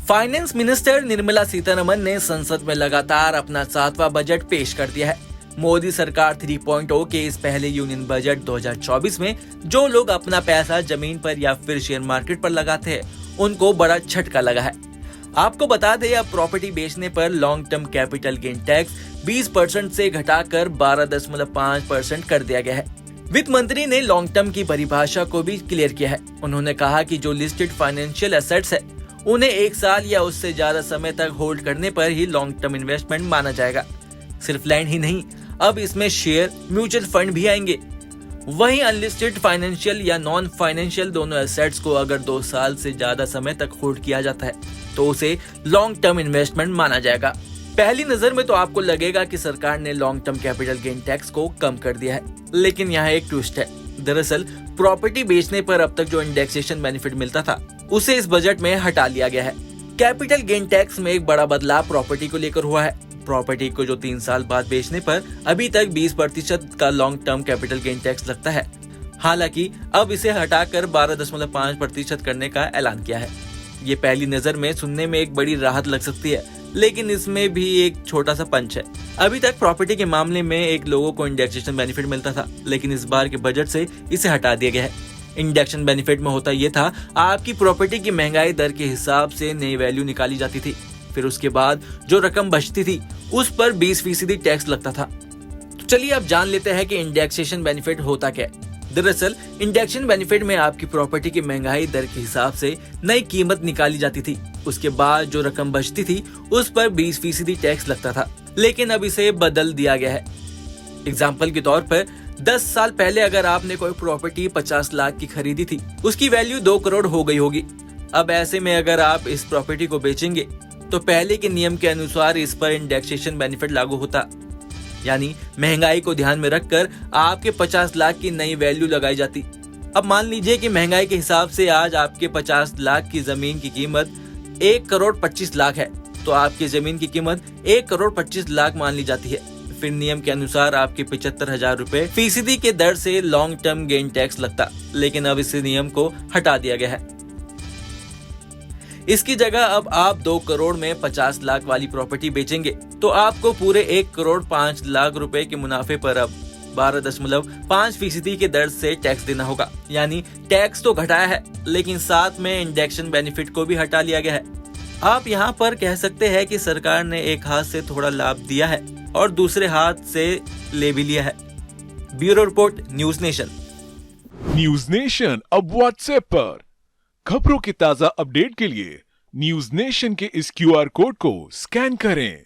Finance minister Nirmala Sitharaman ने संसद में लगातार अपना 7वां बजट पेश कर दिया है। मोदी सरकार 3.0 के इस पहले यूनियन बजट 2024 में जो लोग अपना पैसा जमीन पर या फिर शेयर मार्केट पर लगाते हैं, उनको बड़ा झटका लगा है। आपको बता दें, अब प्रॉपर्टी बेचने पर long term capital gain tax 20% से घटाकर 12.5% कर दिया गया है। वित्त मंत्री ने लॉन्ग टर्म की परिभाषा को भी क्लियर किया है। उन्होंने कहा कि जो लिस्टेड फाइनेंशियल एसेट्स है, उन्हें 1 साल या उससे ज्यादा समय तक होल्ड करने पर ही लॉन्ग टर्म इन्वेस्टमेंट माना जाएगा। सिर्फ लैंड ही नहीं, अब इसमें शेयर, म्यूचुअल फंड भी आएंगे। वहीं अनलिस्टेड फाइनेंशियल या नॉन फाइनेंशियल दोनों एसेट्स को अगर 2 साल से ज्यादा समय तक होल्ड किया जाता है तो उसे लॉन्ग टर्म इन्वेस्टमेंट माना जाएगा। पहली नजर में तो आपको लगेगा कि सरकार ने long term capital gain tax को कम कर दिया है, लेकिन यहाँ एक ट्विस्ट है। दरअसल प्रॉपर्टी बेचने पर अब तक जो इंडेक्सेशन बेनिफिट मिलता था, उसे इस बजट में हटा लिया गया है। कैपिटल गेन टैक्स में एक बड़ा बदलाव प्रॉपर्टी को लेकर हुआ है। प्रॉपर्टी को जो 3 साल बाद बेचने पर अभी तक 20% का long term capital gain tax लगता है। हालांकि अब इसे हटाकर 12.5% करने का ऐलान किया है। ये पहली नजर में सुनने में एक बड़ी राहत लग सकती है, लेकिन इसमें भी एक छोटा सा पंच है। अभी तक प्रॉपर्टी के मामले में एक लोगों को इंडेक्सेशन बेनिफिट मिलता था, लेकिन इस बार के बजट से इसे हटा दिया गया है। इंडेक्शन बेनिफिट में होता ये था, आपकी प्रॉपर्टी की महंगाई दर के हिसाब से नई वैल्यू निकाली जाती थी, फिर उसके बाद जो रकम बचती थी उस पर 20% टैक्स लगता था। तो चलिए अब जान लेते हैं कि इंडेक्सेशन बेनिफिट होता क्या है। दरअसल इंडेक्शन बेनिफिट में आपकी प्रॉपर्टी की महंगाई दर के हिसाब से नई कीमत निकाली जाती थी, उसके बाद जो रकम बचती थी उस पर 20% टैक्स लगता था, लेकिन अब इसे बदल दिया गया है। एग्जाम्पल के तौर पर 10 साल पहले अगर आपने कोई प्रॉपर्टी 50 लाख की खरीदी थी, उसकी वैल्यू 2 करोड़ हो गई होगी। अब ऐसे में अगर आप इस प्रॉपर्टी को बेचेंगे तो पहले के नियम के अनुसार इस पर इंडेक्सेशन बेनिफिट लागू होता, यानी महंगाई को ध्यान में रखकर आपके 50 लाख की नई वैल्यू लगाई जाती। अब मान लीजिए कि महंगाई के हिसाब से आज आपके 50 लाख की जमीन की कीमत 1 करोड़ 25 लाख है, तो आपकी जमीन की कीमत 1 करोड़ 25 लाख मान ली जाती है। फिर नियम के अनुसार आपके 75,000 रुपए फीसदी के दर से लॉन्ग टर्म गेन टैक्स लगता, लेकिन अब इस नियम को हटा दिया गया है। इसकी जगह अब आप 2 करोड़ में 50 लाख वाली प्रॉपर्टी बेचेंगे तो आपको पूरे 1 करोड़ 5 लाख रुपए के मुनाफे पर अब 12.5% की दर से टैक्स देना होगा। यानी टैक्स तो घटाया है, लेकिन साथ में इंडेक्शन बेनिफिट को भी हटा लिया गया है। आप यहाँ पर कह सकते हैं कि सरकार ने एक हाथ से थोड़ा लाभ दिया है और दूसरे हाथ से ले भी लिया है। Bureau report, news nation. News nation अब व्हाट्सएप पर खबरों की ताजा अपडेट के लिए न्यूज नेशन के इस QR कोड को स्कैन करें।